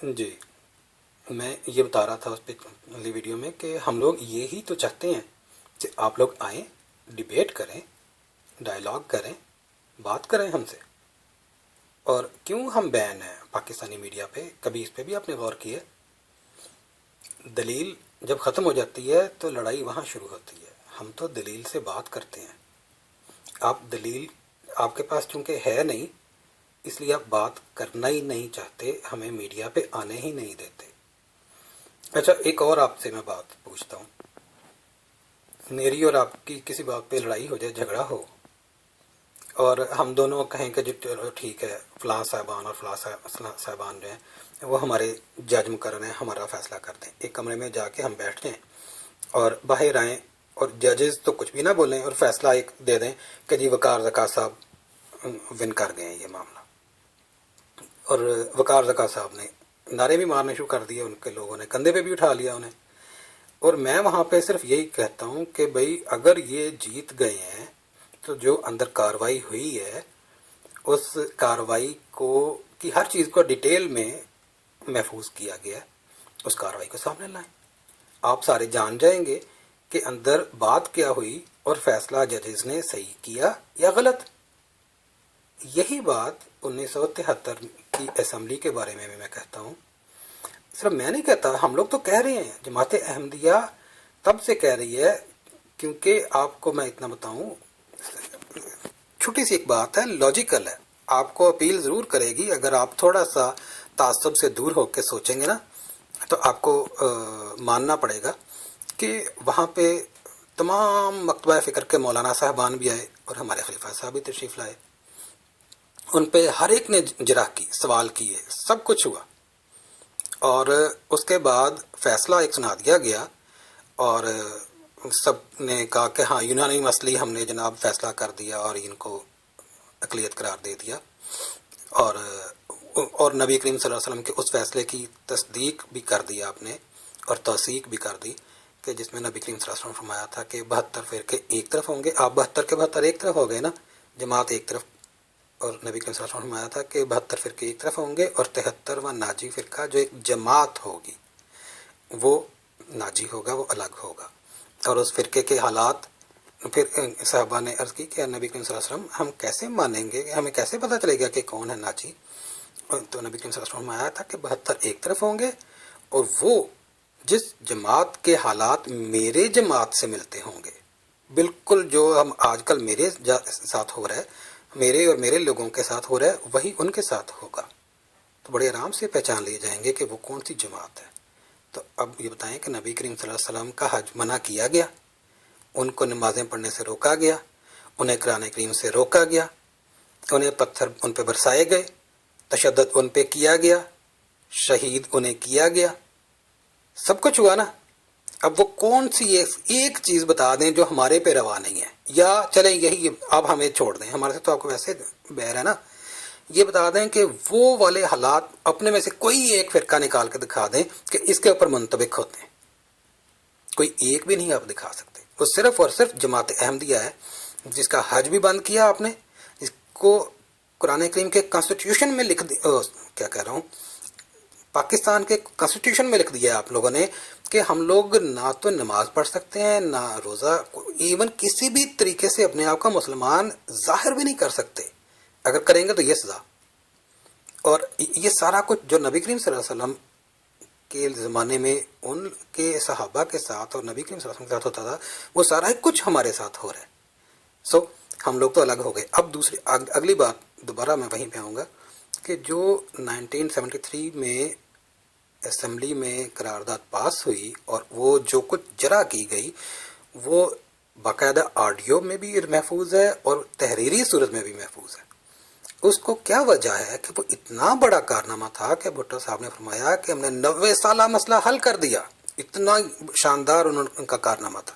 جی، میں یہ بتا رہا تھا اس پچھلی ویڈیو میں کہ ہم لوگ یہی تو چاہتے ہیں کہ آپ لوگ آئیں، ڈیبیٹ کریں، ڈائلاگ کریں، بات کریں ہم سے۔ اور کیوں ہم بین ہیں پاکستانی میڈیا پہ؟ کبھی اس پہ بھی آپ نے غور کیا؟ دلیل جب ختم ہو جاتی ہے تو لڑائی وہاں شروع ہوتی ہے۔ ہم تو دلیل سے بات کرتے ہیں، دلیل آپ کے پاس چونکہ ہے نہیں، اس لیے آپ بات کرنا ہی نہیں چاہتے، ہمیں میڈیا پہ آنے ہی نہیں دیتے۔ اچھا، ایک اور آپ سے میں بات پوچھتا ہوں، میری اور آپ کی کسی بات پہ لڑائی ہو جائے، جھگڑا ہو، اور ہم دونوں کہیں کہ جو چلو ٹھیک ہے، فلاں صاحبان اور فلاں صاحبان جو ہیں وہ ہمارے جج مقرر ہیں، ہمارا فیصلہ کر دیں، ایک کمرے میں جا کے ہم بیٹھ جائیں اور باہر آئیں اور ججز تو کچھ بھی نہ بولیں اور فیصلہ ایک دے دیں کہ جی وقار زکا صاحب ون کر گئے ہیں یہ معاملہ، اور وقار زکا صاحب نے نعرے بھی مارنے شروع کر دیے، ان کے لوگوں نے کندھے پہ بھی اٹھا لیا انہیں، اور میں وہاں پہ صرف یہی کہتا ہوں کہ بھئی اگر یہ جیت گئے ہیں تو جو اندر کارروائی ہوئی ہے اس کارروائی کو کی ہر چیز کو ڈیٹیل میں محفوظ کیا گیا ہے، اس کارروائی کو سامنے لائیں، آپ سارے جان جائیں گے کہ اندر بات کیا ہوئی اور فیصلہ ججز نے صحیح کیا یا غلط۔ یہی بات 1973 کی اسمبلی کے بارے میں بھی میں کہتا ہوں، صرف میں نہیں کہتا، ہم لوگ تو کہہ رہے ہیں، جماعت احمدیہ تب سے کہہ رہی ہے، کیونکہ آپ کو میں اتنا بتاؤں، چھوٹی سی ایک بات ہے، لاجیکل ہے، آپ کو اپیل ضرور کرے گی، اگر آپ تھوڑا سا تعصب سے دور ہو کے سوچیں گے نا تو آپ کو ماننا پڑے گا کہ وہاں پہ تمام مکتبہ فکر کے مولانا صاحبان بھی آئے اور ہمارے خلیفہ صاحب بھی تشریف لائے، ان پہ ہر ایک نے جرح کی، سوال کیے، سب کچھ ہوا، اور اس کے بعد فیصلہ ایک سنا دیا گیا، اور سب نے کہا کہ ہاں یونانی مسئلے ہم نے جناب فیصلہ کر دیا اور ان کو اقلیت قرار دے دیا، اور نبی کریم صلی اللہ علیہ وسلم کے اس فیصلے کی تصدیق بھی کر دی آپ نے اور توثیق بھی کر دی کہ جس میں نبی کریم صلی اللہ علیہ وسلم نے فرمایا تھا کہ 72 فرقے ایک طرف ہوں گے، آپ 72 کے 72 ایک طرف ہو گئے نا، جماعت ایک طرف، اور نبی کریم صلی اللہ علیہ وسلم نے فرمایا تھا کہ 72 فرقے ایک طرف ہوں گے اور 73واں ناجی فرقہ جو ایک جماعت ہوگی وہ ناجی ہوگا، وہ الگ ہوگا، اور اس فرقے کے حالات پھر صحابہ نے عرض کی کہ نبی کریم صلی اللہ علیہ وسلم ہم کیسے مانیں گے، ہمیں کیسے پتہ چلے گا کہ کون ہے ناجی؟ تو نبی کریم صلی اللہ علیہ وسلم آیا تھا کہ 72 ایک طرف ہوں گے، اور وہ جس جماعت کے حالات میرے جماعت سے ملتے ہوں گے، بالکل جو ہم آج کل میرے ساتھ ہو رہا ہے، میرے اور میرے لوگوں کے ساتھ ہو رہا ہے، وہی ان کے ساتھ ہوگا، تو بڑے آرام سے پہچان لیے جائیں گے کہ وہ کون سی جماعت ہے۔ تو اب یہ بتائیں کہ نبی کریم صلی اللہ علیہ وسلم کا حج منع کیا گیا، ان کو نمازیں پڑھنے سے روکا گیا، انہیں قرآن کریم سے روکا گیا، انہیں پتھر ان پہ برسائے گئے، تشدد ان پہ کیا گیا، شہید انہیں کیا گیا، سب کچھ ہوا نا۔ اب وہ کون سی ایک چیز بتا دیں جو ہمارے پہ روا نہیں ہے، یا چلیں یہی اب ہمیں چھوڑ دیں، ہمارے سے تو آپ کو ویسے بہر ہے نا، یہ بتا دیں کہ وہ والے حالات اپنے میں سے کوئی ایک فرقہ نکال کے دکھا دیں کہ اس کے اوپر منطبق ہوتے ہیں، کوئی ایک بھی نہیں آپ دکھا سکتے، وہ صرف اور صرف جماعت احمدیہ ہے جس کا حج بھی بند کیا آپ نے، جس کو قرآن کریم کے کانسٹیٹیوشن میں لکھ کیا کہہ رہا ہوں، پاکستان کے کانسٹیٹیوشن میں لکھ دیا آپ لوگوں نے کہ ہم لوگ نہ تو نماز پڑھ سکتے ہیں، نہ روزہ، ایون کسی بھی طریقے سے اپنے آپ کا مسلمان ظاہر بھی نہیں کر سکتے، اگر کریں گے تو یہ سزا۔ اور یہ سارا کچھ جو نبی کریم صلی اللہ علیہ وسلم کے زمانے میں ان کے صحابہ کے ساتھ اور نبی کریم صلی اللہ علیہ وسلم کے ساتھ ہوتا تھا، وہ سارا کچھ ہمارے ساتھ ہو رہا ہے۔ سو ہم لوگ تو الگ ہو گئے۔ اب دوسری اگلی بات دوبارہ میں وہیں پہ آؤں گا کہ جو 1973 میں اسمبلی میں قرارداد پاس ہوئی اور وہ جو کچھ جرح کی گئی وہ باقاعدہ آڈیو میں بھی محفوظ ہے اور تحریری صورت میں بھی محفوظ ہے۔ اس کو کیا وجہ ہے کہ وہ اتنا بڑا کارنامہ تھا کہ بھٹو صاحب نے فرمایا کہ ہم نے 90 سالہ مسئلہ حل کر دیا، اتنا شاندار ان کا کارنامہ تھا،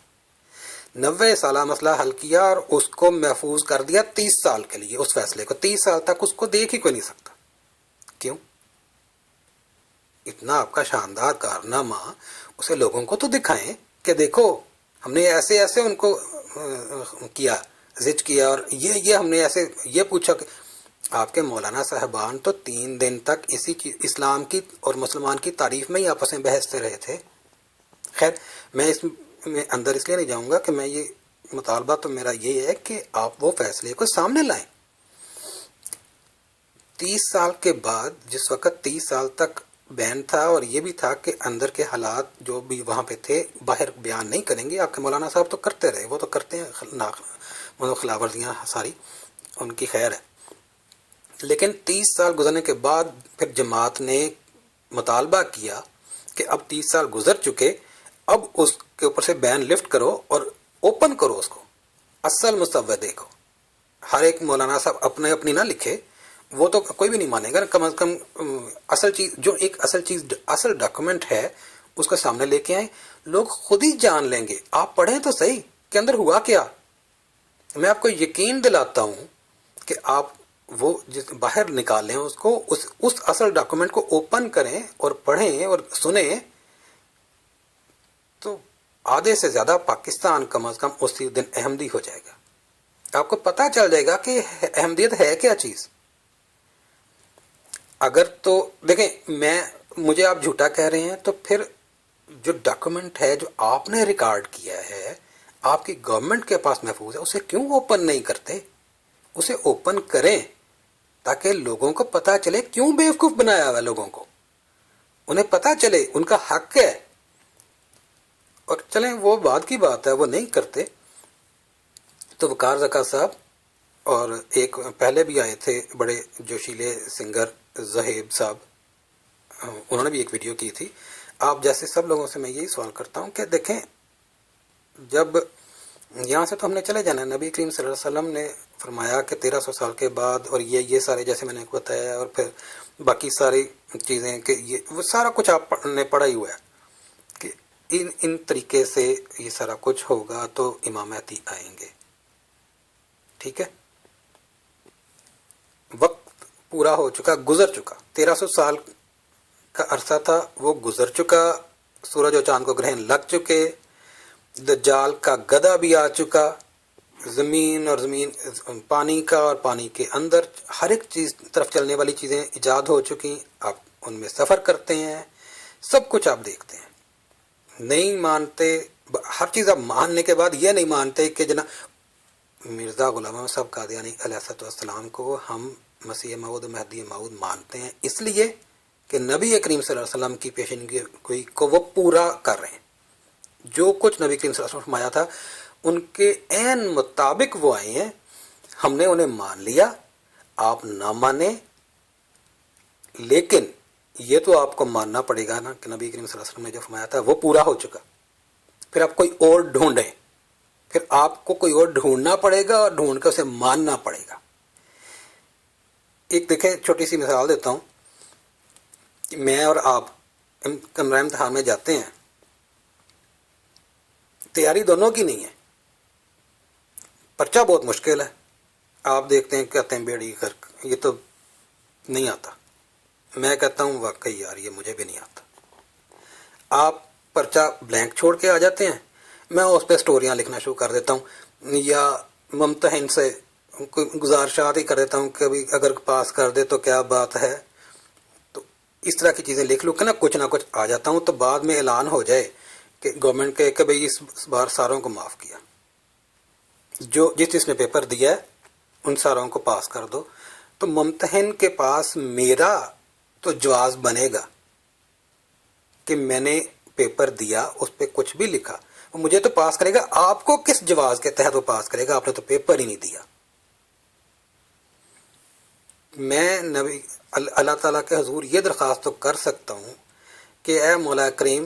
90 سالہ مسئلہ حل کیا اور اس کو محفوظ کر دیا 30 سال کے لیے، اس فیصلے کو 30 سال تک اس کو دیکھ ہی کوئی نہیں سکتا۔ کیوں؟ اتنا آپ کا شاندار کارنامہ اسے لوگوں کو تو دکھائیں کہ دیکھو ہم نے ایسے ان کو کیا، زج کیا، اور یہ ہم نے ایسے یہ پوچھا کہ آپ کے مولانا صاحبان تو 3 دن تک اسی چیز اسلام کی اور مسلمان کی تعریف میں ہی آپس میں بحثتے رہے تھے. خیر میں اس میں اندر اس لیے نہیں جاؤں گا کہ میں یہ مطالبہ تو میرا یہ ہے کہ آپ وہ فیصلے کو سامنے لائیں. 30 سال کے بعد، جس وقت 30 سال تک بین تھا اور یہ بھی تھا کہ اندر کے حالات جو بھی وہاں پہ تھے باہر بیان نہیں کریں گے. آپ کے مولانا صاحب تو کرتے رہے، وہ تو کرتے ہیں خلاف ورزیاں ساری، ان کی خیر ہے. لیکن 30 سال گزرنے کے بعد پھر جماعت نے مطالبہ کیا کہ اب 30 سال گزر چکے، اب اس کے اوپر سے بین لفٹ کرو اور اوپن کرو اس کو، اصل مسودے کو. ہر ایک مولانا صاحب اپنے اپنی نہ لکھے، وہ تو کوئی بھی نہیں مانے گا. کم از کم اصل چیز جو ایک اصل ڈاکومنٹ ہے اس کو سامنے لے کے آئیں، لوگ خود ہی جان لیں گے. آپ پڑھیں تو صحیح کہ اندر ہوا کیا. میں آپ کو یقین دلاتا ہوں کہ آپ وہ باہر نکالیں اس کو، اس اصل ڈاکومنٹ کو اوپن کریں اور پڑھیں اور سنیں، تو آدھے سے زیادہ پاکستان کم از کم اسی دن احمدی ہو جائے گا. آپ کو پتہ چل جائے گا کہ احمدیت ہے کیا چیز. اگر تو دیکھیں مجھے آپ جھوٹا کہہ رہے ہیں، تو پھر جو ڈاکومنٹ ہے جو آپ نے ریکارڈ کیا ہے آپ کی گورنمنٹ کے پاس محفوظ ہے، اسے کیوں اوپن نہیں کرتے؟ اسے اوپن کریں تاکہ لوگوں کو پتہ چلے کیوں بیوقوف بنایا ہوا لوگوں کو، انہیں پتہ چلے ان کا حق ہے. اور چلیں وہ بعد کی بات ہے، وہ نہیں کرتے. تو وقار زکا صاحب اور ایک پہلے بھی آئے تھے بڑے جوشیلے سنگر زہیب صاحب، انہوں نے بھی ایک ویڈیو کی تھی. آپ جیسے سب لوگوں سے میں یہی سوال کرتا ہوں کہ دیکھیں، جب یہاں سے تو ہم نے چلے جانا. نبی کریم صلی اللہ علیہ وسلم نے فرمایا کہ 1300 سال کے بعد، اور یہ سارے جیسے میں نے بتایا، اور پھر باقی ساری چیزیں کہ یہ وہ سارا کچھ آپ نے پڑھا ہی ہوا ہے کہ ان طریقے سے یہ سارا کچھ ہوگا تو امام مہدی آئیں گے. ٹھیک ہے، وقت پورا ہو چکا، گزر چکا. 1300 سال کا عرصہ تھا، وہ گزر چکا. سورج و چاند کو گرہن لگ چکے، دجال کا گدھا بھی آ چکا، زمین پانی کا اور پانی کے اندر ہر ایک چیز طرف چلنے والی چیزیں ایجاد ہو چکی. آپ ان میں سفر کرتے ہیں، سب کچھ آپ دیکھتے ہیں. نہیں مانتے، ہر چیز آپ ماننے کے بعد یہ نہیں مانتے کہ جناب مرزا غلام احمد صاحب قادیانی علیہ السلام کو ہم مسیح موعود مہدی موعود مانتے ہیں اس لیے کہ نبی کریم صلی اللہ علیہ وسلم کی پیشن گوئی کو وہ پورا کر رہے ہیں. جو کچھ نبی کریم صلی اللہ علیہ وسلم نے فرمایا تھا ان کے عین مطابق وہ آئے ہیں. ہم نے انہیں مان لیا، آپ نہ مانیں، لیکن یہ تو آپ کو ماننا پڑے گا نا کہ نبی کریم صلی اللہ علیہ وسلم نے جو فرمایا تھا وہ پورا ہو چکا. پھر آپ کوئی اور ڈھونڈیں، پھر آپ کو کوئی اور ڈھونڈنا پڑے گا اور ڈھونڈ کے اسے ماننا پڑے گا. ایک دیکھیں چھوٹی سی مثال دیتا ہوں کہ میں اور آپ کمرہ امتحان میں جاتے ہیں، تیاری دونوں کی نہیں ہے، پرچہ بہت مشکل ہے. آپ دیکھتے ہیں کہتے ہیں بیڑی غرق، یہ تو نہیں آتا. میں کہتا ہوں واقعی یار یہ مجھے بھی نہیں آتا. آپ پرچہ بلینک چھوڑ کے آ جاتے ہیں، میں اس پہ سٹوریاں لکھنا شروع کر دیتا ہوں، یا ممتحن سے کوئی گزارشات ہی کر دیتا ہوں کہ ابھی اگر پاس کر دے تو کیا بات ہے. تو اس طرح کی چیزیں لکھ لوں کہ نا کچھ آ جاتا ہوں. تو بعد میں اعلان ہو جائے کہ گورنمنٹ کے کہ بھئی اس بار ساروں کو معاف کیا، جس نے پیپر دیا ہے ان ساروں کو پاس کر دو. تو ممتحن کے پاس میرا تو جواز بنے گا کہ میں نے پیپر دیا، اس پہ کچھ بھی لکھا، مجھے تو پاس کرے گا. آپ کو کس جواز کے تحت وہ پاس کرے گا؟ آپ نے تو پیپر ہی نہیں دیا. میں نبی اللہ تعالیٰ کے حضور یہ درخواست تو کر سکتا ہوں کہ اے مولا کریم،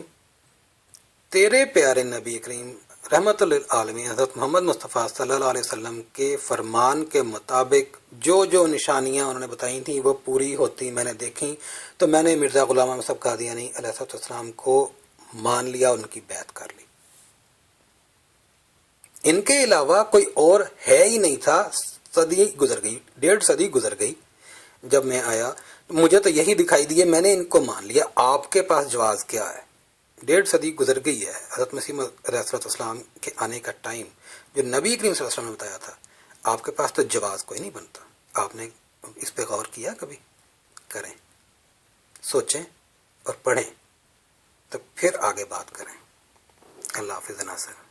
تیرے پیارے نبی کریم رحمت للعالمین حضرت محمد مصطفیٰ صلی اللہ علیہ وسلم کے فرمان کے مطابق جو نشانیاں انہوں نے بتائی تھیں وہ پوری ہوتی میں نے دیکھی، تو میں نے مرزا غلام احمد صاحب قادیانی علیہ السلام کو مان لیا، ان کی بیعت کر لی. ان کے علاوہ کوئی اور ہے ہی نہیں تھا. صدی گزر گئی، 1.5 صدی گزر گئی. جب میں آیا مجھے تو یہی دکھائی دیے، میں نے ان کو مان لیا. آپ کے پاس جواز کیا ہے؟ 1.5 صدی گزر گئی ہے. حضرت مسیح علیہ السلام کے آنے کا ٹائم جو نبی کریم صلی اللہ علیہ وسلم نے بتایا تھا، آپ کے پاس تو جواز کوئی نہیں بنتا. آپ نے اس پہ غور کیا کبھی؟ کریں، سوچیں اور پڑھیں، تو پھر آگے بات کریں۔ اللہ حافظ ناصر۔